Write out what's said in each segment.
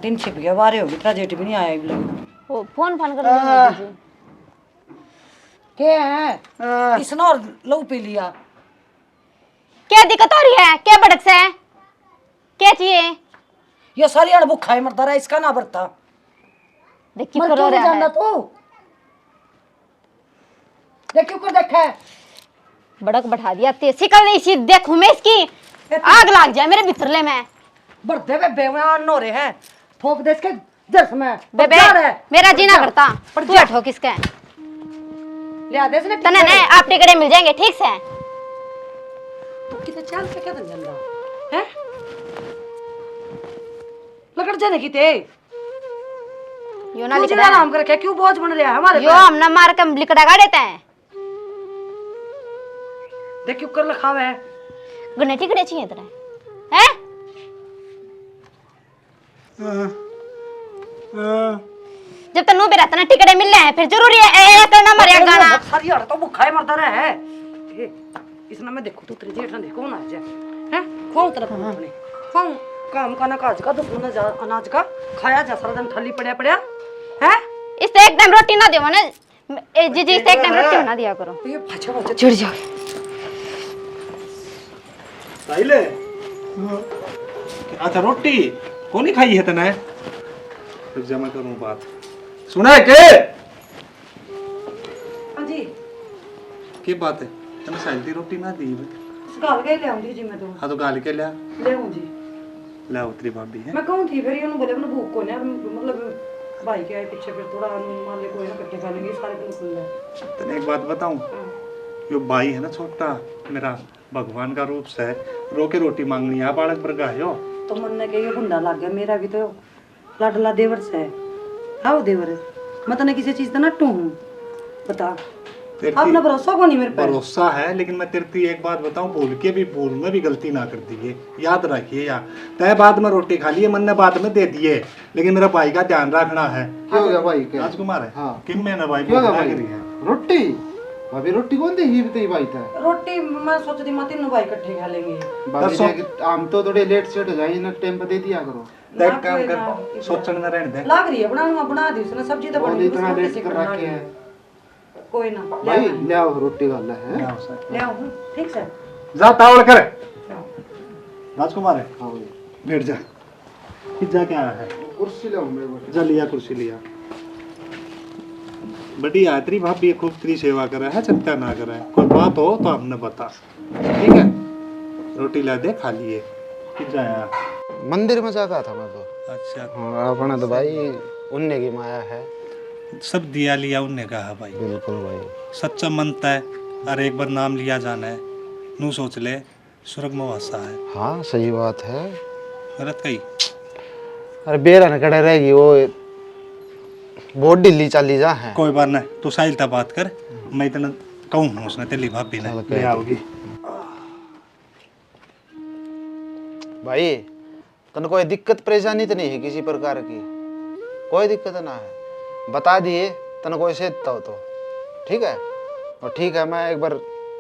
दिन छिप गया बारे होगी इतना जेठ भी नहीं आया अभी लगे वो फोन कर दीजिए। क्या है इसने और लहू पी लिया। क्या दिक्कत हो रही है? क्या भड़क से है? क्या चाहिए? ये सारी अड़ भूखा ही मरता रहा इसका ना बरता देखिए मर क्यों नहीं जानना तू देख क्यों कर देखा है बड़क बैठा दिया तेजी कर रही सी देखूं मैं इसकी आग लग जाए मेरे भितरले में। बरदे में बेवयान हो रहे हैं ठोक दे इसके जर्स में बेबे मेरा जीना करता तू बैठो किसका ले दे इसने तने ने आप टिकड़े मिल जाएंगे ठीक से। कितने चाल पे क्या धन जंदा हैं लगड़ जाने की ते यो ना क्यों लिखड़ा नाम कर रखे क्यों बोझ बन रहा है हमारे यो हम ना मार के लिखड़ा गा देते हैं। देख क्यों कर लिखा हुआ है गने टिकड़े चाहिए तेरे हैं जब तक नो बेरा तना टिकड़े मिल रहे हैं फिर जरूरी है ए करना मरे गाना सारी हड़ तो भूखा ही मरता रहा है इसने मैं देखो तू तेरे जेठ ने देखो ना जा हैं खाओ तरफ अपने खाओ काम का ना काज का तो ना जा अनाज का खाया जा सारा दिन थाली पड़या पड़या हैं इससे एक टाइम रोटी ना देवा ना जी जी इससे एक टाइम रोटी ना दिया करो ये पाछा पाछा चिढ़ जाओ। साइले अच्छा रोटी कौन ही खाई है तने रुक जा मैं करूं बात सुना है के हां जी की बात है तने साइल रोटी ना दी गाल के ले आऊंगी जी मैं तो हाँ तो गाल के लिया ले आऊं जी ला उतरी भाभी है मैं कहूं थी फिर ये बोले अपने भूख को ना मतलब भाई के आए पीछे फिर थोड़ा मान ले कोई ना इकट्ठे खा लेंगे सारे दिन खुल है तने एक बात बताऊं यो भाई है ना छोटा मेरा भगवान का रूप से रो के रोटी मांगनी है बालक पर गायो तो मन ने के ये गुंडा लग गया मेरा भी तो लाडला देवर से है हाँ देवर मैं तने किसी चीज का नट्टू हूँ बता अपना भरोसा को नहीं मेरे पे भरोसा है लेकिन मैं तेरी एक बात बताऊं भूल में भी गलती ना कर दिए याद रखिए यार तय बाद में रोटी खा लिए मन ने बाद में दे दिए लेकिन मेरा भाई का ध्यान रखना है। क्या हो गया भाई क्या राजकुमार है हाँ किम में ना भाई क्या बोल भाई रही है रोटी भाभी रोटी कौन दी ही भी भाई था रोटी मैं सोचती मैं तीनों भाई इकट्ठे खा लेंगे भाभी ने आम तो थोड़े लेट सेट हो जाए ना टाइम पे दे दिया करो देख काम कर सोचने ना रहने दे लाग रही है बनाऊंगा बना दी उसने सब्जी तो बनी इतना लेट कर रखे हैं कोई ना भाई ले आओ रोटी वाला है ले आओ ठीक से जा तावड़ कर राजकुमार है हाँ भाई बैठ जा फिर जा क्या है कुर्सी ले आओ मेरे को जा लिया कुर्सी लिया बड़ी यात्री भाभी खूब तेरी सेवा करे है चिंता ना करे कोई बात हो तो हमने बता ठीक है रोटी ला दे खा लिए फिर जाया मंदिर में जाता था मैं तो अच्छा हाँ अपना तो भाई उन्ने की माया है सब दिया लिया उनने कहा भाई बिल्कुल भाई सच्चा मनता है अरे एक बार नाम लिया जाना है नू सोच ले स्वर्ग में वासा है हाँ सही बात है गलत कही अरे बेरा न कड़े रहेगी वो बहुत ढीली चाली जा है कोई बात नहीं तू साहिल ता बात कर मैं इतना कहूँ उसने तेली भाभी ने ले आओगी भाई तन कोई दिक्कत परेशानी तो नहीं है किसी प्रकार की कोई दिक्कत ना है बता दिए तन कोई सेधता हो तो ठीक है और ठीक है मैं एक बार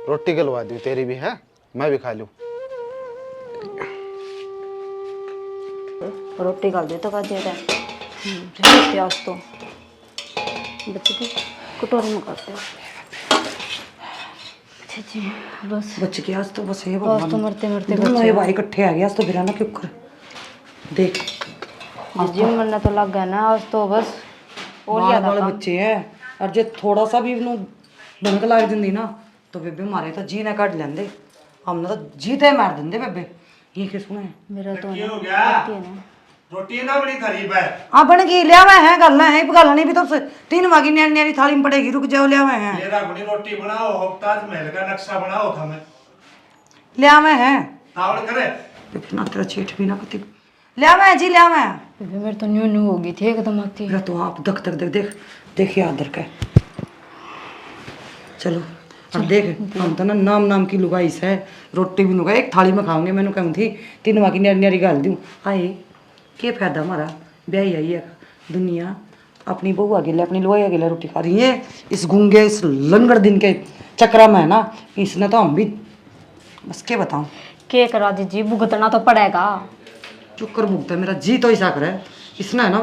रोटी गलवा दूँ तेरी भी है मैं भी खा लूँ रोटी खा दे तो खा दे प्याज तो बच्चे की कटोरी में करते जी बस बच गया आज तो बस ये बस तो मरते मरते दोनों ये भाई इकट्ठे आ गया आज तो फिर ना क्यों कर देख जी मरना तो लग गया ना आज तो बस बाल बाल बच्चे है और जे थोड़ा सा भी इन्हों भनक लाग दिंदी ना तो बेबे मारे तो जी ने काट लेंदे हमने तो जीते मार देंदे बेबे ये क्या सुने मेरा तो हो गया रोटी ना बड़ी खरीब है हाँ बन गई लिया हुआ है गलना है गलनी भी तो 3 वागी न्यारी न्यारी थाली में पड़ेगी रुक जाओ लिया हुआ है मेरा बड़ी रोटी बनाओ ताज महल का नक्शा बनाओ था मैं लिया हुआ है तावड़ करे इतना तेरा चेट भी ना कति लिया हुआ है जी लिया हुआ है बेबे मेरे तो न्यू न्यू होगी थी एकदम आती मेरा तो आप दख तक देख देख देख याद रख है चलो अब देख हम तो ना नाम नाम की लुगाई है रोटी भी लुगाई एक थाली में खाऊंगे मैंने कहूँ थी 3 वागी न्यारी न्यारी गाल दूँ आए क्या फायदा हमारा ब्याही आई है दुनिया अपनी बहू आगे अपनी लोहा आगे रोटी खा रही है इस गूंगे इस लंगड़ दिन के चक्रा में है ना इसने तो हम भी बस क्या बताऊँ के करा दीजिए भुगतना तो पड़ेगा चुक्कर भुगता मेरा जी तो ऐसा करे इसने ना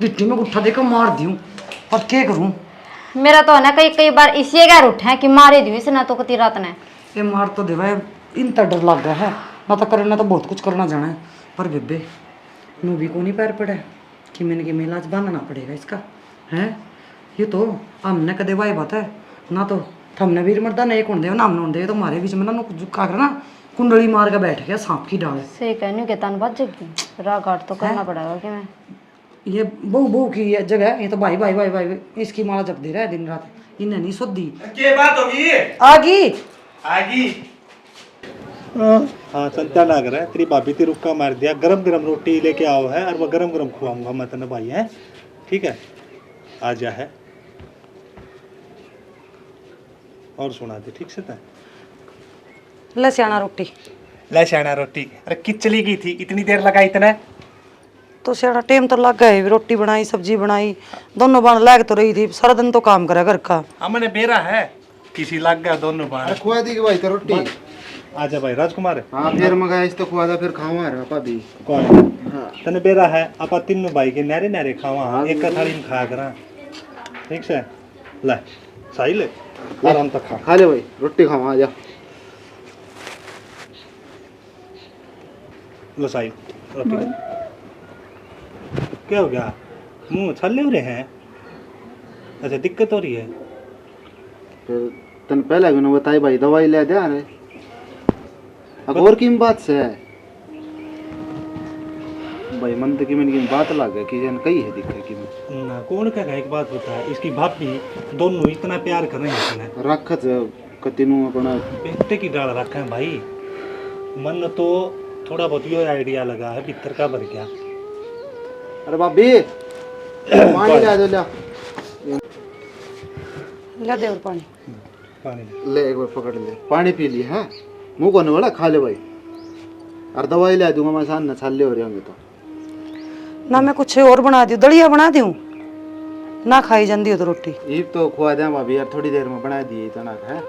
गिट्टी में गुट्ठा देकर मार दियूँ और क्या करूँ। मेरा तो है ना कई कई बार इसी क्या उठे कि मारे दी इसने तो कती रात ने। ये मार तो देवा इन तक डर लग गया है ना, तो करना तो बहुत कुछ करना जाना है, पर बेबे नू भी को नहीं पैर पड़ा कि मैंने कि मेला आज बांधना पड़ेगा इसका है। ये तो हमने कदे वाई बात है ना, तो हमने वीर मर्दा नहीं कुंड दे नाम नोन दे, तो मारे बीच में ना का करना कुंडली मार के बैठ गया सांप की डाले। सही कहनी के तन बच जाएगी, रागाट तो करना पड़ेगा कि मैं। ये बहू बहू की ये जगह है, ये तो भाई भाई भाई भाई इसकी माला जप दे रहा है दिन रात, इन्हें नहीं सुधी क्या बात होगी आगी आगी। हाँ चलता लग रहा है, तेरी भाभी तेरी रुक्का मार दिया, गरम गरम रोटी लेके आओ है और वो गरम गरम खुआऊंगा मैं तेने भाई है, ठीक है आ जा है। और सुना दे ठीक से था ले सियाना रोटी। ले शाना रोटी, अरे किच चली गई थी इतनी देर लगा इतना। तो सियाना टाइम तो लग गए, रोटी बनाई सब्जी बनाई दोनों बन लग तो रही थी, सारा दिन तो काम करा घर का। हमने बेरा है किसी लग गया दोनों बार। खुआ दी भाई तो रोटी। आजा भाई राजकुमार। हाँ फिर मंगाया इस तो खुआ था फिर खावा रहा भाभी। कौन तने बेरा है आप तीनों भाई के नारे नारे खावा, एक का थाली में खा करा ठीक से। ले सही ले आराम तक खा ले भाई रोटी खावा आजा। लो साई रोटी ले। क्या हो गया मुंह छल्ले हो रहे हैं? अच्छा दिक्कत हो रही है। फिर तन पहले भी बताई भाई दवाई ले दे अरे अब और की बात से है भाई मन तो की मन की बात लग गया कि जन कही है दिक्कत की ना कौन कहेगा। एक बात बता, इसकी भाभी दोनों इतना प्यार कर रहे हैं इसने, रखत कतिनु अपना बेटे की डाल रखा है भाई। मन तो थोड़ा बहुत ये आइडिया लगा है भीतर का भर गया। अरे भाभी पानी ला दो ले दे और पानी। पानी ले। ले एक बार पकड़ ले पानी पी लिए हैं मुंह को बड़ा खा ले भाई और दवाई ला दूंगा मैं सामने छाले हो रहे होंगे तो ना मैं कुछ और बना दूँ, दलिया बना दूँ ना खाई जाती हो तो रोटी। ये तो खुआ दे भाभी यार थोड़ी देर में बना दिए इतना है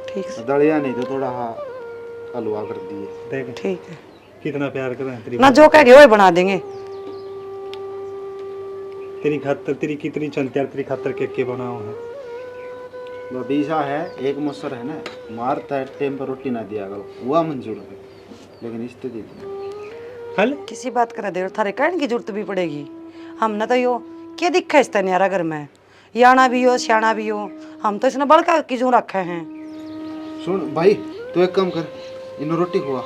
ठीक से दलिया नहीं तो थोड़ा हलवा कर दिए। देख ठीक है कितना प्यार कर रहे हैं तेरी ना, जो कह गए वही बना देंगे। तेरी खातर तेरी कितनी चलती है, तेरी खातर के बनाओ है। बीसा है एक मुसर है ना मारता है टाइम पर रोटी ना दिया करो हुआ मंजूर है लेकिन स्थिति हल किसी बात कर दे थारे कहने की जरूरत भी पड़ेगी। हमने तो यो क्या दिखा इस न्यारा घर में, याना भी हो सियाना भी हो, हम तो इसने बड़का की जो रखे हैं। सुन भाई तू एक काम कर इन रोटी खुआ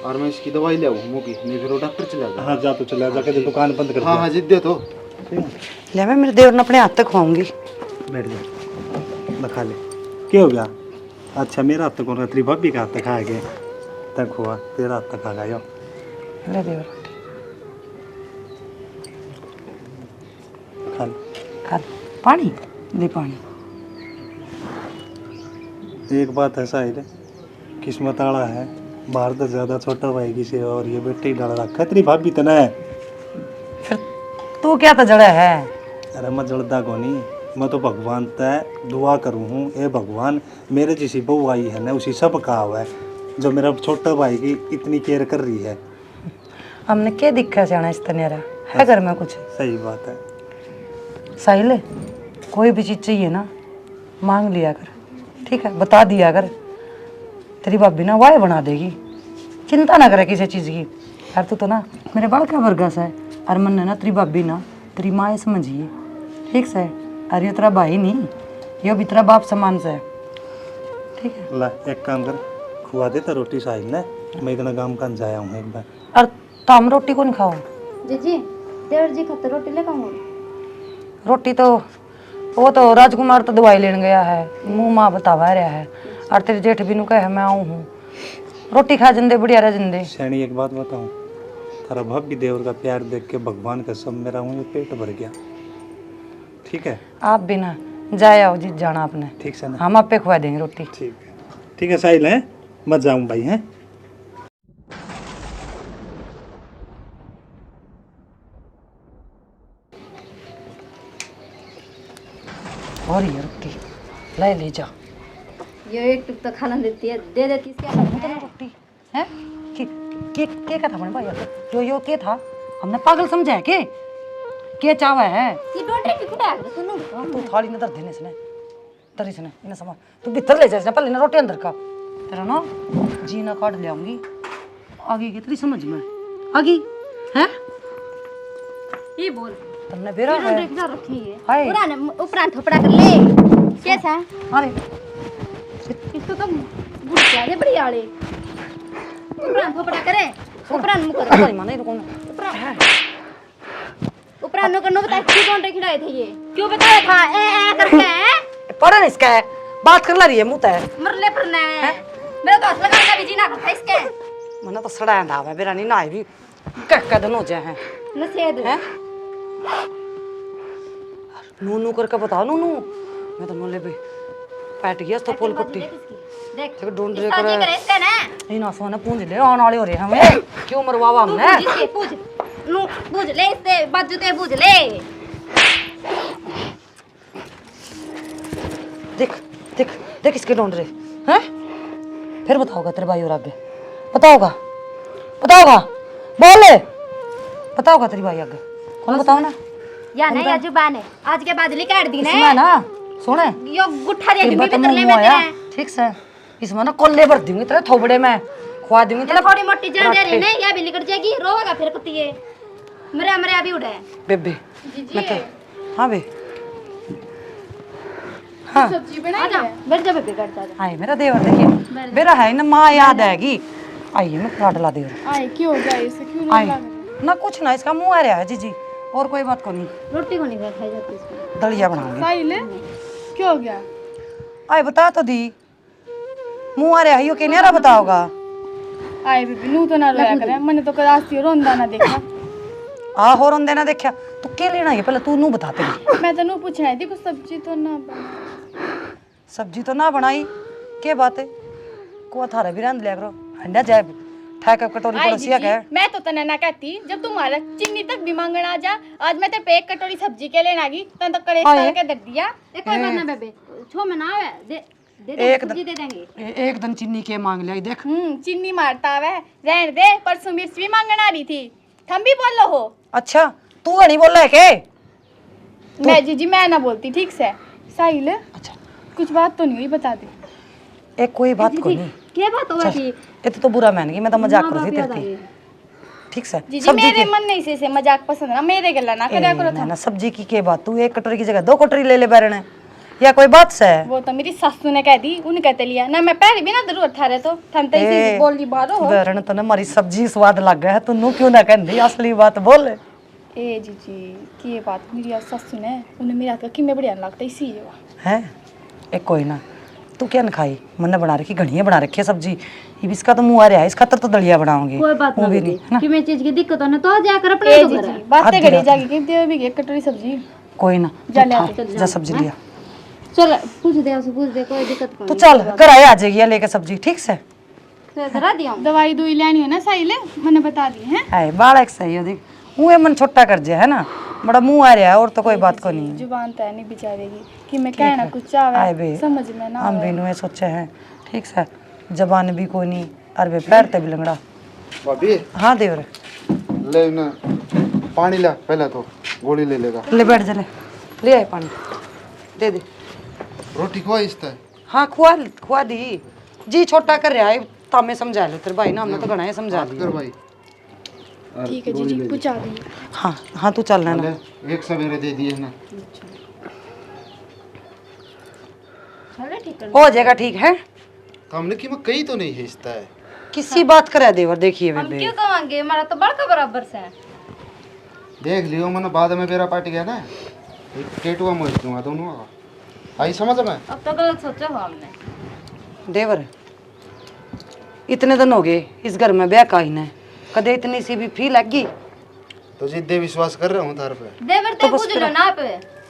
और मैं इसकी दवाई ले आऊँ मुँह की नहीं फिर वो डॉक्टर चला जाए। हाँ जा तो चला जाके दुकान बंद कर। हाँ हाँ जिद्दे तो ले मैं मेरे देवर ने अपने हाथ तक खुआऊंगी। बैठ जा खा ले। क्या हो गया? अच्छा मेरा हाथ तक कौन, तेरी भाभी का हाथ तक खा गए तक हुआ, तेरा हाथ तक खा गया। ले देवर खा ले खा पानी ले पानी। एक बात ऐसा है किस्मत आड़ा है, बाहर तो ज्यादा छोटा भाई की सेवा और ये बेटे ही डाल रखा है। तेरी भाभी तो ना फिर तू क्या तो जड़ा है? अरे मैं जड़ता को नहीं, मैं तो भगवान तय दुआ करूँ हूँ ए भगवान मेरे जैसी बहू आई है ना उसी सब का हुआ है जो मेरा छोटा भाई की इतनी केयर कर रही है। हमने क्या दिखा जाना इस तनेरा है घर में कुछ। सही बात है। साहिल कोई भी चीज़ चाहिए ना मांग लिया कर, ठीक है बता दिया कर, तेरी भाभी ना वाह बना देगी, चिंता ना करे किसी चीज़ की। यार तू तो ना मेरे बड़ का वर्गा सा है और मन ने ना तेरी भाभी ना तेरी माँ समझिए ठीक से। अरे तेरा भाई नहीं यो भी तेरा बाप समान से है, ठीक है। ला एक काम कर खुआ देता रोटी साहिल ने, मैं इतना काम कर जाया हूँ एक बार। और तो हम रोटी को नहीं खाओ? जीजी देवर जी खाते रोटी ले पाऊंगा। रोटी तो वो तो राजकुमार तो दवाई लेने गया है, मुँह माँ बतावा रहा है और तेरे जेठ भी नु कहे मैं आऊँ हूँ, रोटी खा जिंदे बढ़िया रह जिंदे। सैनी एक बात बताऊँ, तारा भाभी देवर का प्यार देख के भगवान का सब मेरा हूँ पेट भर गया, ठीक है। आप भी ना जाए आओ जीत जाना आपने, ठीक से ना? हम आप पे खुआ देंगे रोटी। ठीक है साहिल है मत जाऊँ भाई हैं। और ये रोटी ले ले जा। ये एक टुक तो खाना देती है, दे देती है क्या करना है? रोटी है के के क्या था भाई यो यो के था, हमने पागल समझा है के? क्या चावा है ये डोंटे की कुड़ा है सुनो तू थाली न धर देने इसने धर इसने इन्हें समा तू भीतर ले जा इसने पहले ना रोटी अंदर का तेरा ना जीना काट ले आऊंगी आगे की तेरी समझ में आगे हैं ये बोल तुमने बेरा है डोंटे किधर रखी है हाय पुराने उपरांत थोपड़ा कर ले कैसा है अरे इसको तो बुढ़िया दे बड़ी आले उपरांत थोपड़ा करे उपरांत मुकर तुम्हारी मां नहीं रुको उपरांत नो बता क्यों डोंटे खिलाए थे ये क्यों बताया था ए करके पढ़न इसका है बात कर ला रही है मुंह है मरले पर ने मेरा तो असला का भी जीना करता इसके मना तो सड़ा था है बेरा नहीं ना भी कह दिन हो जाए हैं नसेद हैं नूनू करके बताओ नूनू मैं तो मोले पे पैट गया तो पोल पट्टी देख देखो ढूंढ रहे साजी करे इसका ना ये ना सोना पूंज ले आने वाले हो रहे हमें क्यों मरवावा हमने जिसके पूछ नु पूछ ले इससे बाजूते पूछ ले देख देख देख इसके ढूंढ रहे हैं फिर बताओगा तेरे भाई और आगे बताओगा बोल बताओगा तेरी भाई आगे कौन बताओ ना या नहीं या जुबान है आज के बाद काट दी इसमें ना सुने यो गुठा दे भी बात भीतर ले मुंह आया मैं ठीक से इसमें ना कोल्ले भर दूंगी तेरे थोबड़े में खवा दूंगी तेरे थोड़ी मोटी जान दे रही नहीं या भी निकल जाएगी रोएगा फिर कुत्ती मेरे अभी उड़े बेबे मैं तो हाँ बे हाँ सब्जी बनाई है बैठ जा बेबे बैठ जा आए मेरा देवर देखिए मेरा है ना माँ याद आएगी आइए मैं काट ला देवर आए क्यों हो गया इसे क्यों नहीं आए लगा ना कुछ ना इसका मुंह आ रहा है जी और कोई बात को नहीं रोटी को नहीं खाई जाती इसमें दलिया बनाऊंगे साहिल क्यों हो गया आए बता तो दी मुंह आ रहा है यो के नहीं बताओगा आए बेबी नू तो ना रोया करे मैंने तो करासी रोंदा ना देखा आ हो रोन देना देखा तू क्या लेना है पहले तू नू बताते नहीं मैं तो नू पूछना थी कुछ सब्जी तो ना बना सब्जी तो ना बनाई क्या बात है को थारा भी रांध लिया करो अंडा जाए ठा कटोरी आई पड़ोसिया जीजी, के मैं तो तने ना कहती जब तुम्हारा चीनी तक भी मांगना आ जा आज मैं तेरे पे एक कटोरी सब्जी के लेना गई तन तक करे आए। के दे दिया एक कोई बात ना बेबे छो में ना आवे दे एक सब्जी दे देंगे एक दिन चीनी के मांग लिया देख चीनी मारता है रहने दे परसों मिर्च भी मांगना आ रही थी थम भी बोल लो हो अच्छा तू नहीं बोल रहा है के मैं जीजी मैं ना बोलती ठीक से साहिल अच्छा कुछ बात तो नहीं हुई बता दे एक कोई बात को नहीं क्या बात हो रही ये तो बुरा मान गई मैं तो मजाक कर रही थी तेरे की ठीक से जीजी मेरे मन नहीं से मजाक पसंद ना मेरे गला ना करया करो था ना सब्जी की के बात तू एक कटोरी की जगह 2 कटोरी ले बैरने या कोई बात से वो तो मेरी सासू ने कह दी उन्हें कहते लिया ना मैं पहले भी ना जरूर था रहे तो थम तो इसी बोल दी बारो हो बैरन तो ना मारी सब्जी स्वाद लग गया है तू क्यों ना कहंदी असली बात बोल ए जीजी की बात मेरी सासू ने उन्हें मेरा का कि मैं बढ़िया लगता इसी है एक कोई ना तू क्या न खाई मैंने बना रखी घड़ियाँ बना रखी है सब्जी ये भी इसका तो मुंह आ रहा है इस खातर तो दलिया बनाऊंगी कोई बात वो ना भी बेबी नहीं है ना कि मैं चीज की दिक्कत हो ना तो जाकर अपने ए तो जीजी घर बातें आधी घड़ी रात जाके कि दे भी एक कटोरी सब्जी कोई ना जा तू ले खा, आते, जा सब्जी लिया चल पूछ दे उसे पूछ दे कोई दिक्कत तो नहीं चल घर आए आ जाएगी लेके सब्जी ठीक से तो धरा दिया दवाई दुई लेनी है ना साहिल मैंने बता दी है है बालक सही है देख मुँह मन छोटा कर जे है ना बड़ा मुंह आ रहा है और तो कोई बात को नहीं जुबान तो है नहीं बेचारेगी कि मैं कहना कुछ आए आवे बे समझ में ना हम भी नुए सोचे हैं ठीक से जबान भी कोई नहीं अरे पैर ते भी लंगड़ा भाभी हाँ देवर ले ना पानी ला पहले तो गोली ले लेगा ले बैठ जा ले आए पानी दे दे रोटी खो इसता हाँ खुआ दी जी छोटा कर रहा है तामे समझा लो तेरे भाई ना हमने तो घना है समझा दी कर भाई ठीक है जीजी कुछ आ गई हाँ हाँ तू चल ना ले, एक सवेरे दे दिए ना चलो ठीक है हो जाएगा ठीक है तो हमने कि मैं कहीं तो नहीं हिस्ता है किसी बात करे देवर देखिए हम बेबे क्यों कमांगे हमारा तो बड़का बराबर से है देख लियो मैंने बाद में मेरा पार्टी गया ना एक केटुआ मोड़ दूंगा दोनों का आई समझ में अब तो गलत सोचा हो हमने देवर इतने दिन हो गए इस घर में ब्याह का ही ना कदे इतनी सी भी फी लग गई तो जिद्दे विश्वास कर रहा हूँ थार पे देवर ते पूछ लो ना पे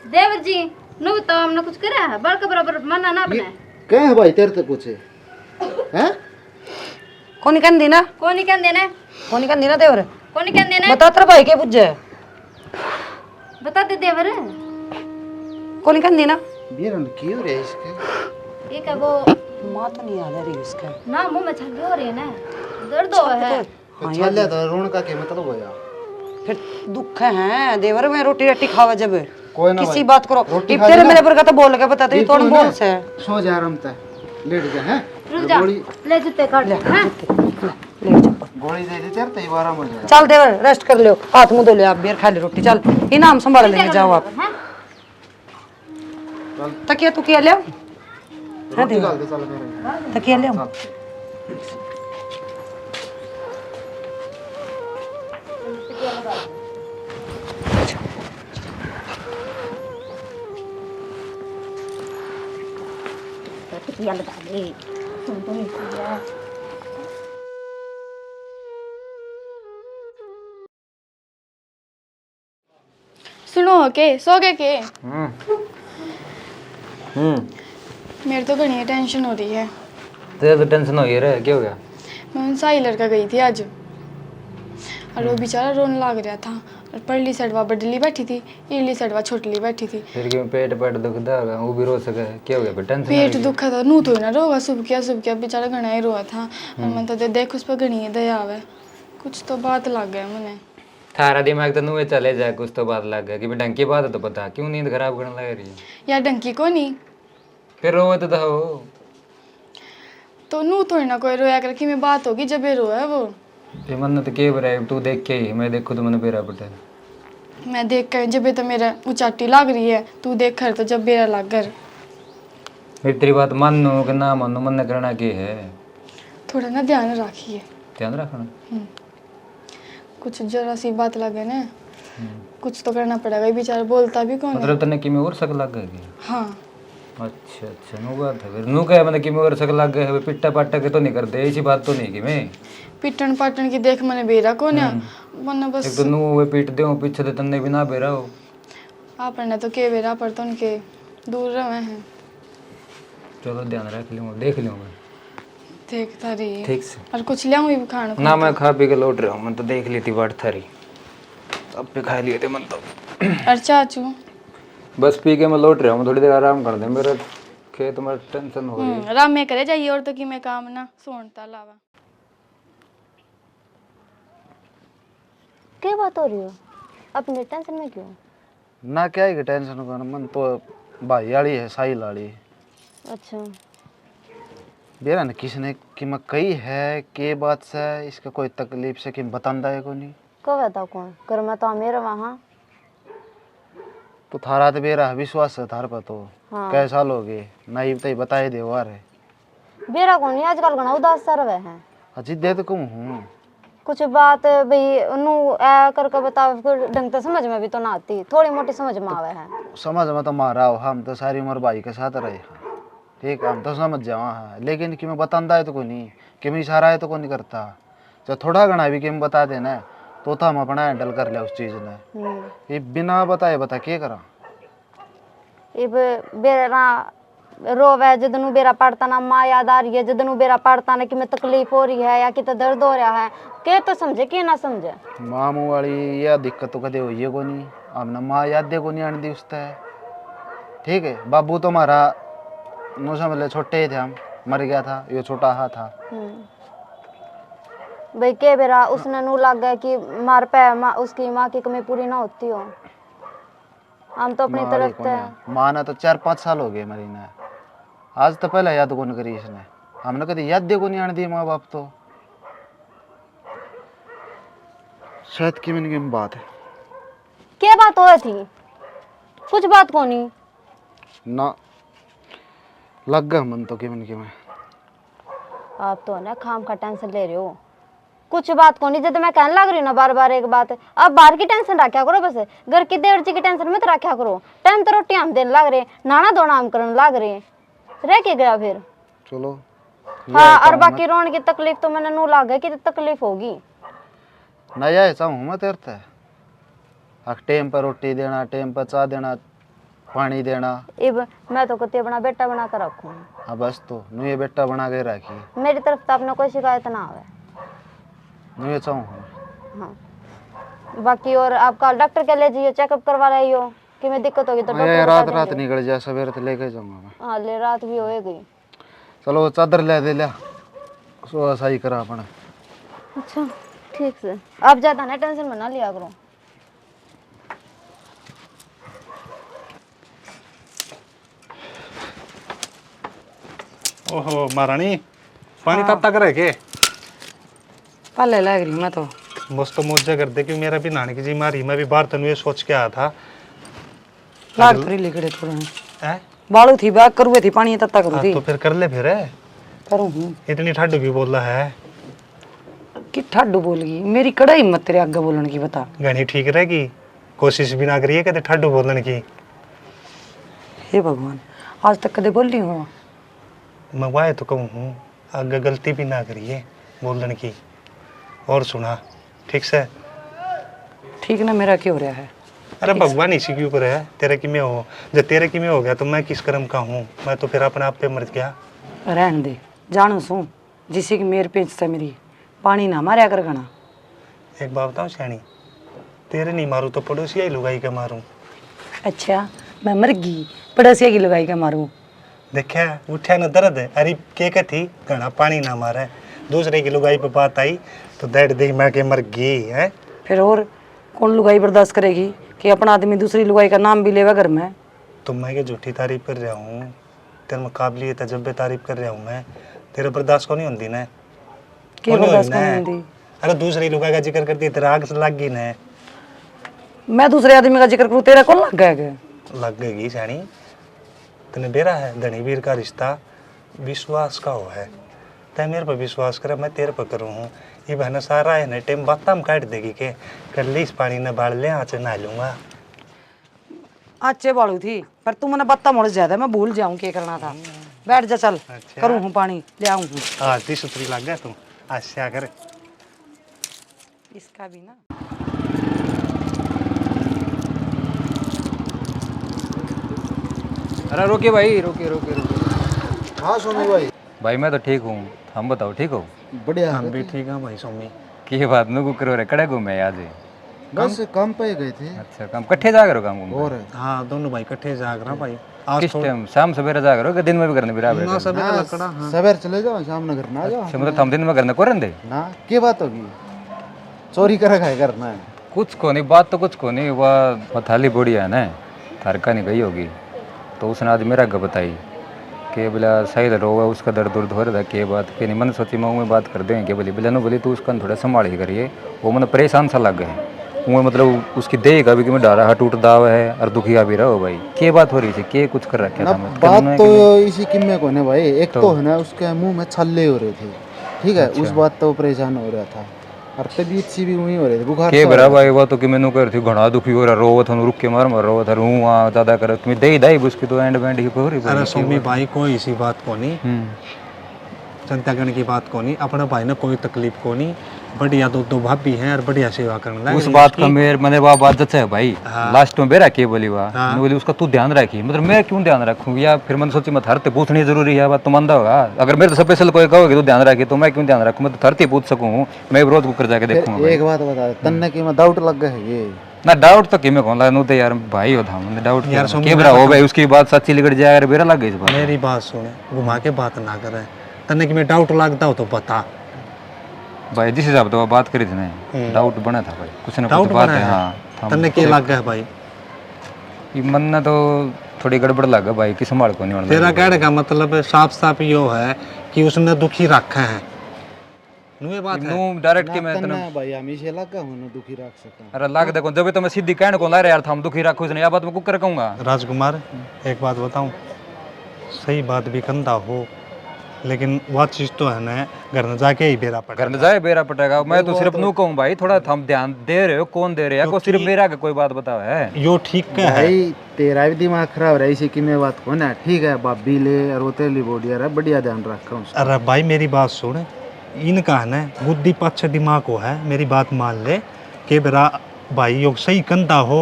देवर जी नु तो हमने कुछ करा है बड़का बराबर मना ना बने क्या है भाई तेरे तो कुछ है हैं? कौन कन दी ना कौन ही कन देना कौन कन दी ना देवर कौन ही कन देना बता तेरे भाई के बुझे बता दे देवर कौन कन दी ना बीरन क्यों रे इसके ये क्या वो माँ तो नहीं याद आ रही उसका ना मुंह में छल हो रही है ना दर्द हो है तो चल ले तो रोन का के मतलब होया फिर दुख है देवर में रोटी राटी खावा जब कोई ना किसी भाई, बात करो रोटी इब खा तेरे लेना। मेरे पर का तो बोल के बता तेरी तोड़ बोल से सो जा रमता लेट जा है रुक जा ले जूते काट ले हाँ? ले जा गोली दे दे तेरे तो ये आराम हो जाएगा। चल देवर रेस्ट कर लियो हाथ मुंह धो ले आप बियर खा ले रोटी चल इनाम संभाल लेंगे जाओ आप तकिया तू किया ले हाँ रोटी डाल दे चल मेरे तकिया ले तकिया लगा ले तुम तो नहीं किया सुनो के सो गए के मेरे तो घनी टेंशन हो रही है। तेरे तो टेंशन हो ही रहा है, क्या हो गया? मैं उन साई लड़का गई थी आज और वो बेचारा रोने लग रहा था और परली सड़वा बडली बैठी थी इरली सड़वा छोटली बैठी थी। फिर क्यों पेट दुखता होगा, वो भी रो सके, क्या हो गया? फिर टेंशन पेट दुखा था नू तो ना रोगा सुबह किया बेचारा घना ही रोआ था और मैं तो देख उस पर घनी दया आवे कुछ तो बात लग गया मैंने। थारा दिमाग तो नुए चले जाए, कुछ तो बात लग गया कि ढंग की बात है तो बता, क्यों नींद खराब करने लग रही है? यार डंकी को नहीं फिर रोवे तो हो तो नू थोड़ी ना कोई रोया कर कि मैं बात होगी जब ये रोया वो। ये मन तो के बराए तू देख के ही, मैं देखूँ तो मन बेरा पटे। मैं देख कर जब ये तो मेरा उचाटी लग रही है तू देख कर तो जब बेरा लग कर। फिर तेरी बात मानो कि ना मानो, मन करना के है, थोड़ा ना ध्यान रखिए ध्यान रखना। कुछ जरा सी बात लगे ना कुछ तो करना पड़ेगा, ये बेचारा बोलता भी कौन है। मतलब तने कि में और सक लग गई? हाँ अच्छा अच्छा, नु बात है फिर नु क्या मतलब कि में और सक लग गए, पिट्टा पाटा के तो नहीं करते, ऐसी बात तो नहीं कि मैं पिटन पाटन की देख मैंने बेरा कौन है वरना बस एक तो नु वे पीट दे पीछे तो तन्ने भी ना बेरा हो। आपने तो के बेरा पर तो उनके दूर रहे हैं। चलो ध्यान रख लूँगा, देख लूँगा देखता रही ठीक से। और कुछ ले भी खाने को ना मैं खा पी के लौट रहा हूँ, मैं तो देख ली थी बाट थारी, अब पे खा लिए थे मन तो। और चाचू बस पी के मैं लौट रहा हूँ, थोड़ी देर आराम कर दे, मेरा खेत में टेंशन हो गई। राम में करे जाइए और तो कि मैं काम ना सोनता लावा। क्या बात हो रही हो अपने टेंशन में क्यों? ना क्या है कि टेंशन करना, मन तो भाई वाली है साई लाड़ी अच्छा बेरा न किसने कि मैं कही है के बात से इसका कोई तकलीफ से कि बतांदा है को नहीं कब आता कौन कर मैं तो मेरा वहाँ तो थारा तो बेरा विश्वास है थार पर तो हाँ। कै साल हो गए नहीं तो बताए दे वार है बेरा कौन नहीं आजकल घना उदास सा रहे हैं अजी दे तो कम हूँ कुछ बात भाई नू ऐ करके बताओ फिर ढंग से समझ में भी तो ना आती, थोड़ी मोटी समझ में आवे है। समझ में तो मारा हो, हम तो सारी उम्र भाई के साथ रहे हैं ठीक, हम तो समझ जावा है, लेकिन कि मैं बतांदा है तो कोई नहीं कि मैं इशारा है तो कोई नहीं करता, जब थोड़ा घना भी कि मैं बता देना तो हम अपना हैंडल कर लिया उस चीज़ ने, ये बिना बताए बता के करा। इब बेरा रोवे जदनू बेरा पड़ता ना माँ याद आ रही है, जदनू बेरा पड़ता ना कि मैं तकलीफ हो रही है या कि तो दर्द हो रहा है, के तो समझे के ना समझे। मामू वाली यह दिक्कत तो कदे हुई है को नहीं, हमने माँ याद दे को नहीं आने दी उसता है ठीक है। बाबू तो हमारा नो समझ ले छोटे ही थे, हम मर गया था, ये छोटा हा था भाई के बेरा उसने नू लग गया कि मार पे उसकी माँ की कमी पूरी ना होती हो, हम तो अपनी तरफ से माँ ने तो 4-5 साल हो गए मरी ने, आज तो पहले याद कौन करी इसने, हमने कभी याद दे को नहीं आने दी माँ बाप तो शायद की मैंने की बात है। क्या बात हो थी? कुछ बात को नहीं ना लग गया मन तो कि मैंने की मैं आप तो ना खाम का टेंशन ले रहे हो, कुछ बात को नहीं। जब मैं कहने लग रही हूँ ना बार बार एक बात, अब बाहर की टेंशन रखा करो, बस घर की देवर जी की टेंशन मत रखा करो। टाइम तो रोटी हम देने लग रहे, नाना धोना हम करने लग रहे, रह के गया फिर। चलो हाँ और बाकी रोने की तकलीफ तो मैंने नू लग गया कि तकलीफ होगी। नया ऐसा हूँ मैं तेरते टाइम पर रोटी देना, टाइम पर चाय देना, पानी देना, इब मैं तो कहती अपना बेटा बना कर रखूँ। हाँ बस तो नू ये बेटा बना के रखी, मेरी तरफ तो आपने कोई शिकायत ना आवे। नू ये चाहूँ हाँ बाकी और आपका डॉक्टर के ले जाइए, चेकअप करवा रही हो कि मैं दिक्कत होगी तो डॉक्टर रात रात निकल जाए, सवेरे तो लेके जाऊंगा मैं। हाँ ले रात भी हो गई। चलो चादर ले दे लिया, सो सही करा अपने। अच्छा ठीक से आप ज्यादा ना टेंशन बना लिया करो। ओहो महारानी पानी तब तक रह के पहले लग रही मैं तो बस तो मौजा कर दे कि मेरा भी नहाने की जिम्मेदारी मैं भी बाहर तनु ये सोच के आया था लाग थोड़ी लिखड़े थोड़ा है बालू थी बाग करुए थी पानी तत्ता करू थी तो फिर कर ले फिर करूँ हूँ इतनी ठंड क्यों बोल रहा है कि ठाडू बोल गई मेरी कड़ा हिम्मत तेरे आगे बोलने की बता घनी ठीक रहेगी कोशिश भी ना करिए कहते ठंड बोलने की हे भगवान आज तक कदे बोल रही हूँ मैं वाय तो कहूँ हूँ आगे गलती भी ना करिए बोलने की और सुना ठीक से ठीक ना मेरा क्यों हो रहा है अरे भगवान इसी के ऊपर है तेरे की में हो जब तेरे की में हो गया तो मैं किस कर्म का हूँ मैं तो फिर अपने आप पे मर गया रहन दे जानू सू जिसी की मेर पेंच से मेरी पानी ना मारा कर गना एक बात बताऊँ सियाणी तेरे नहीं मारूँ तो पड़ोसी ही लुगाई का मारूँ अच्छा मैं मर गई पड़ोसिया की लगाई का मारूं देखा उठा न दर्द अरे के थी घना पानी ना मारे दूसरे की लुगाई पे बात आई तो डेढ़ देख मैं के मर गई है फिर और कौन लुगाई बर्दाश्त करेगी कि अपना आदमी दूसरी लुगाई का नाम भी लेवा घर में तो मैं के झूठी तारीफ कर रहा हूँ तेरे मुकाबले तजब्बे तारीफ कर रहा हूँ मैं तेरे बर्दाश्त को नहीं होती ना क्या बर्दाश्त नहीं होती अरे दूसरी लुगाई का जिक्र करती तेरा आग से लग गई ना मैं दूसरे आदमी का जिक्र करूँ तेरा कौन लग गया लग गई सियाणी तने बेरा है धनी वीर का रिश्ता विश्वास का हो है तय मेरे पर विश्वास करे मैं तेरे पर करूँ हूँ ये बहना सारा है ना टाइम बात हम काट देगी के कर ली इस पानी न बाढ़ ले आज नहा लूंगा अच्छे बालू थी पर तू मैंने बत्ता मोड़ ज्यादा मैं भूल जाऊं क्या करना था बैठ जा चल अच्छा। करूँ हूँ पानी ले आऊँ हूँ आज दी सुथरी लग गया तू आज क्या कर इसका भी ना अरे रोके भाई रोके रोके रोके हाँ सोनू भाई भाई मैं तो ठीक हूँ हम बताओ ठीक हो बढ़िया हम भी ठीक है भाई सोमी की बात नु को करो रे कड़े घूमे आज बस काम पे गए थे अच्छा काम कट्ठे जा करो काम घूम और हाँ दोनों भाई इकट्ठे जाग रहा भाई आज किस टाइम शाम सवेरे जा करो कि दिन में भी करने बराबर ना सवेरे लकड़ा हाँ सवेर चले जाओ शाम न घर ना जाओ अच्छा मतलब हम दिन में करने को रंदे ना क्या बात होगी चोरी कर खाए करना है कुछ को नहीं बात तो कुछ को नहीं वह थाली बढ़िया है ना थार का नहीं गई होगी तो उसने आज मेरा ग बताई कि बोला सही रो उसका दर्द दुर्द हो रहा था के बात के नहीं मैंने सोची मैं में बात कर दें कि बोली बोला नो बोली तू उसका थोड़ा संभाल ही करिए वो मतलब परेशान सा लग गए वो मतलब उसकी देह का भी कि मैं डारा हट उठ दाव है और दुखिया भी रहो भाई के बात हो रही थी के कुछ कर रखा था मैं बात तो इसी किम्मे को ना भाई एक तो है ना उसके मुंह में छल्ले हो रहे थे ठीक है उस बात तो परेशान हो रहा था और तबीयत सी भी वही हो रही थी बुखार के बरा भाई वो तो कि मैंने कर थी घना दुखी हो रहा रोवत हूं रुक के मार रोवत है रूं आ ज्यादा कर तुम्हें दे दई उसकी तो एंड बैंड ही हो रही अरे सोमी भाई कोई इसी बात को नहीं हम्म जनतागण की बात को नहीं अपने भाई ने कोई तकलीफ को नहीं बढ़िया दो भाभी हैं और बढ़िया सेवा करने लगे उस बात का मेरे मैंने वो बात जच है भाई लास्ट में बेरा के बोली वाह मैं बोली उसका तू ध्यान रखी मतलब मैं क्यों ध्यान रखूं या फिर मैंने सोची मैं थरते पूछनी जरूरी है बात तो मंदा होगा अगर मेरे तो स्पेशल कोई कहोगे तो ध्यान रखी तो मैं क्यों ध्यान रखूं मैं तो थरते पूछ सकूं मैं रोज कुकर जाके देखूंगा एक बात बता तन्ने की में डाउट लग गए ये ना डाउट तो किमे कौन नु तो यार भाई हो था मैंने डाउट यार सुन के बरा हो भाई उसकी बात सच्ची लिगड़ जाए यार बेरा लग गई इस बात मेरी बात सुन घुमा के बात ना करे तने कि मैं डाउट लगता हो तो बता भाई जिस हिसाब से बात करी थी ना डाउट बना था भाई कुछ ना डाउट कुछ बात बना है है हाँ तने के लग गया भाई ये मन ना तो थोड़ी गड़बड़ लगा भाई कि संभाल को नहीं होना तेरा कहने का मतलब साफ साफ यो है कि उसने दुखी रखा है नु ये बात है नु डायरेक्ट के मैं तन्ने तने भाई हमेशा लगा हूं दुखी रख सका अरे लाग देखो जब तो मैं सीधी कहने को ला रहा यार था हम दुखी रखो इसने या बात मैं कुकर कहूंगा राजकुमार एक बात बताऊं सही बात भी कंधा हो लेकिन वो चीज तो है ना घर में जाके ही बेरा पड़ घर में जाए बेरा पटेगा मैं तो सिर्फ नु कहूं भाई थोड़ा हम ध्यान दे रहे हो कौन दे रहे है को सिर्फ मेरा का कोई बात बताओ है यो ठीक का है भाई तेरा भी दिमाग खराब रहा इसी की मैं बात को ना ठीक है भाभी ले और वो तेली बोडिया रहा बढ़िया ध्यान रखा हूँ अरे भाई मेरी बात सुन इनका है ना बुद्धि पक्ष दिमाग को है मेरी बात मान ले कि बेरा भाई योग सही कंधा हो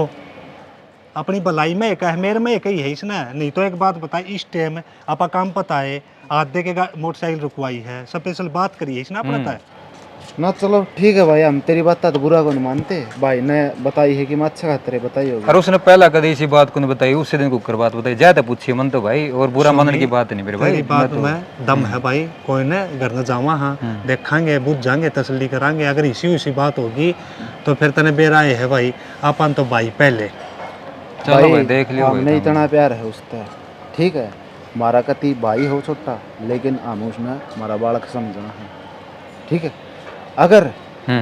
अपनी भलाई में एक है मेरे में एक ही है इसने नहीं तो एक बात बताए इस टाइम आपा काम पता है आज देखेगा मोटरसाइकिल रुकवाई है स्पेशल बात करी है इसने अपना है ना चलो ठीक है भाई हम तेरी बात तो बुरा को नहीं मानते भाई ने बताई है कि मैं अच्छा खातर बताई होगी और उसने पहला कभी इसी बात को नहीं बताई उससे दिन कुकर बात बताई ज्यादा पूछिए मन तो भाई और बुरा मानने की बात नहीं मेरे भाई तेरी बात में दम है भाई कोई ने घर में जावा हाँ देखेंगे बुझ जाएंगे तसल्ली करांगे अगर इसी उसी बात होगी तो फिर तने बेराए है भाई अपन तो भाई पहले चलो भाई देख लियो हमने इतना प्यार है उसका ठीक है हमारा कति भाई हो छोटा, लेकिन हम उसने हमारा बालक समझना है, ठीक है। अगर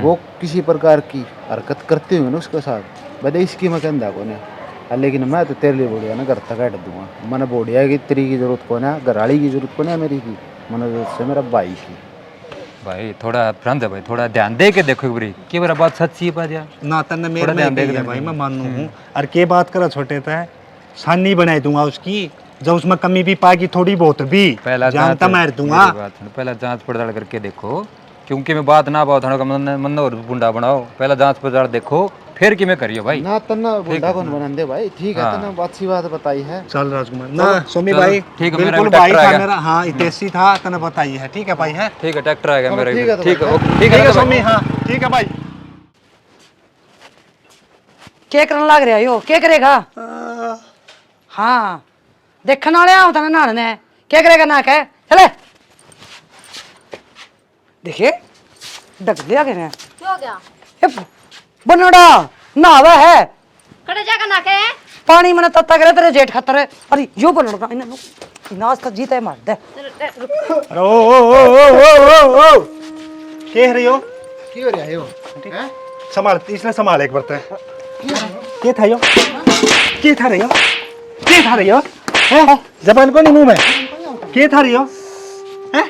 वो किसी प्रकार की हरकत करते हुए ना उसके साथ बदे इसकी मैं कहता को नहीं, लेकिन मैं तो तेरे लिए बोलिया ना घर तक काट दूंगा। मैंने बोलिया कि तेरी की जरूरत को ना, घराड़ी की जरूरत को ना मेरी की, मैंने जरूरत से मेरा भाई की। भाई थोड़ा फ्रंद है भाई, थोड़ा ध्यान दे के देखो एक बारी कि मेरा बात सच्ची है पाजा। ना तन्ने मेरे थोड़ा में ध्यान गई देख है ले भाई, मैं मानू हूँ। और के बात करा छोटे तय सानी बनाई दूंगा उसकी, जब उसमें कमी भी पाएगी थोड़ी बहुत भी पहला जानता मार दूंगा। मेरी बात सुन, पहला जांच पड़ताल करके देखो, क्योंकि मैं बात ना पाओ थाने का मन और बुंडा बनाओ। पहला जांच पड़ताल देखो फिर कि मैं करियो भाई। ना तना बुढ़ा कौन बना दे भाई, ठीक है। तना अच्छी बात बताई है। चल राजकुमार ना सोमी चलो, भाई, ठीक है, मेरा बिल्कुल भी भाई ट्रैक्टर आ था गया। मेरा, हाँ इतेशी था, तने बताई है, ठीक है भाई है। ठीक है, ट्रैक्टर आ गया मेरा। ठीक है तो ठीक है, भाई। ओके, ठीक है ना सोमी, हाँ ठीक है भाई। क्या करने लग रहा यो, क्या करेगा? हाँ देखने वाले आओ तना नहाने है, क्या करेगा ना कह चले। देखिए डक लिया कह रहे हैं क्या हो गया? बनड़ा नहावा है, खड़े जाकर ना के पानी मैंने तत्ता करे तेरे जेठ खतर है। अरे यो बनड़ा इन्हें नाच का जीता है मार दे। अरे ओ कह रही हो? की हो रहा है वो? संभाल, इसने संभाल एक बर्तन। क्या था यो? क्या था रही हो? क्या था रही हो? हैं? जबान को नहीं मुंह में। क्या था रही हो? हैं?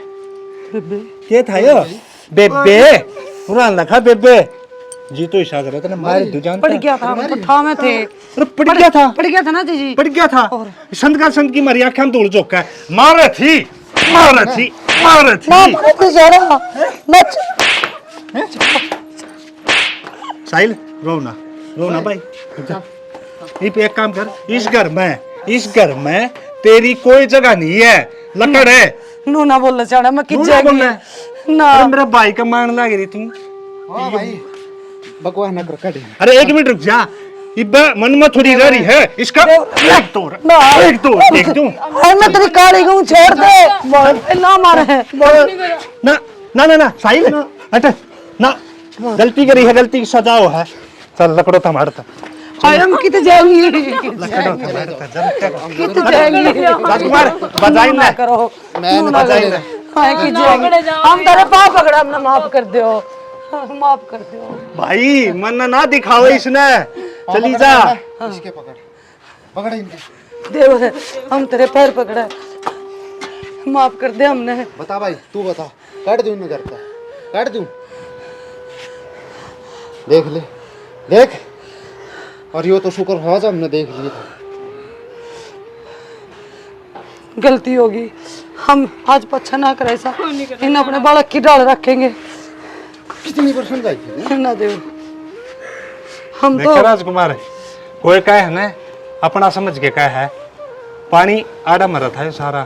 क्या था यो? बेबे पुरान लखा बेबे जी, तो इशारा कर रहा था ना, मार दू जानता। पड़ गया था, पठा में थे। अरे पड़ गया था, पड़ गया था ना जी। पड़ गया था। संत का संत की मरी आंखें धूल चौका है। मार रही थी, मार रही थी, मार रही थी। साहिल रो ना भाई। ये पे एक काम कर, इस घर में तेरी कोई जगह नहीं है, लकड़ है। नू ना बोल चाड़ा मैं किस ना बोलना है। ना अरे मेरा भाई का मान लग रही तू। हाँ भाई बकवास ना कर कटे। अरे एक मिनट रुक जा, इब्बा मन में थोड़ी रह रही है इसका। एक तोड़, एक तोड़ देख दूं। अरे मैं तेरी काली गूं छोड़ दे ना मारे। ना ना ना ना साहिल हट ना, गलती करी है, गलती की सजाओ है। चल लकड़ो था मारता, हाय हम किते जाएंगे, लकड़ो था मारता जल। किते जाएंगे। राजकुमार बजाई ना करो मैं ना बजाई ना। हाय की जाएंगे। हम तेरे पाप पकड़ा, हमने माफ कर दो, माफ कर दो भाई, मन ना दिखाओ इसने। चली जा। इसके पकड़ पकड़ इनके। देव हम तेरे पैर पकड़ा, माफ कर दे हमने। बता भाई, तू बता, काट दूं इन्हें घर का, काट दूं? देख ले देख, और यो तो शुक्र हुआ हमने देख लिया था। गलती होगी, हम आज पच्छा ना करे ऐसा। इन अपने बालक की डाल रखेंगे कितनी परसेंट आई थी? ना देव। हम तो देखा राजकुमार, कोई कहे है ना अपना समझ के कहे है, पानी आड़ा मरा था ये सारा।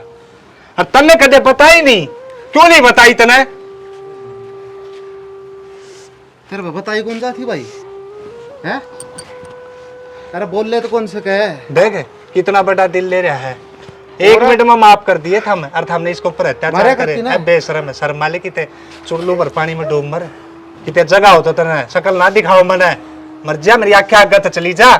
और तन्ने कदे पता ही नहीं, क्यों नहीं बताई तने? तेरे बताई कौन सा थी भाई? हैं? अरे बोल ले तो कौन से कहे? देख कितना बड़ा दिल ले रहा है। एक मिनट में माफ कर दिए था और हमने इसके ऊपर अत्याचार मारा करे। करती ना। है बेशरम है, शर्म माले किते चुल्लू भर पानी में डूब मर, किते जगह होता तने शकल ना दिखाओ मने, मर जा मेरी आंखें आगे तो चली जा।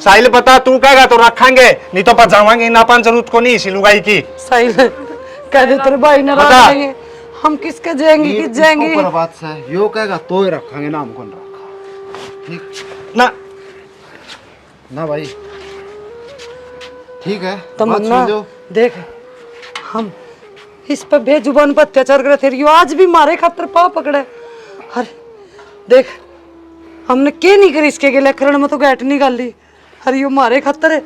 साहिल बता तू कहेगा तो रखेंगे, नहीं तो बचावांगे ना, अपन जरूरत को नहीं इसी लुगाई की। सही कह दे तेरे भाई नाराज बता। रहेंगे, हम किसके जाएंगे, किस जाएंगे। ऊपर बात से यो कहेगा तो ही रखेंगे, नाम कौन रखा? ठीक ना ना भाई, ठीक है। बात तमन्ना सुन लो। देख, हम इस पर बेजुबान पर अत्याचार करे थे, यो आज भी मारे खातर पाप पकड़े। अरे देख, हमने के नहीं करी इसके लिए, करण में तो गैट नहीं गाली। अरे यो मारे खातर है,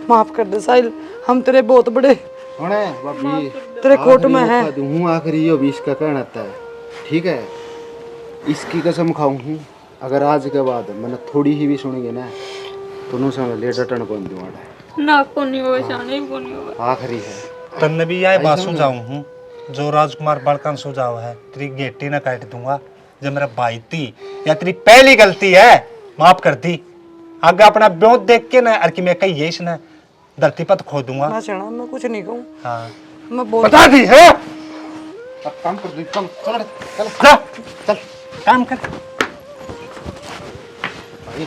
माफ कर दे साहिल, हम तेरे बहुत बड़े होने बाबी तेरे कोर्ट में है। हूँ आखिरी यो भी इसका कहना था, ठीक है। इसकी कसम खाऊं हूँ, अगर आज के बाद मैंने थोड़ी ही भी सुनेंगे ना तो नु समझ ले डटन कौन दुआड़ा ना कोनी हो जाने कोनी हो। आखिरी है। तन्ने भी यह बात सुझाऊं हूँ, जो राजकुमार बड़कन सुझाव है, तेरी गेटी ना काट दूंगा। जब मेरा भाई थी या तेरी पहली गलती है, माफ कर दी। आगे अपना ब्योत देख के ना, कि मैं कही इसने धरती पर खो दूंगा। ना चढ़ा, मैं कुछ नहीं कहूँ, हाँ मैं बोल बता दी है। अब काम कर दे, चल चल चल जा, चल काम कर। भाई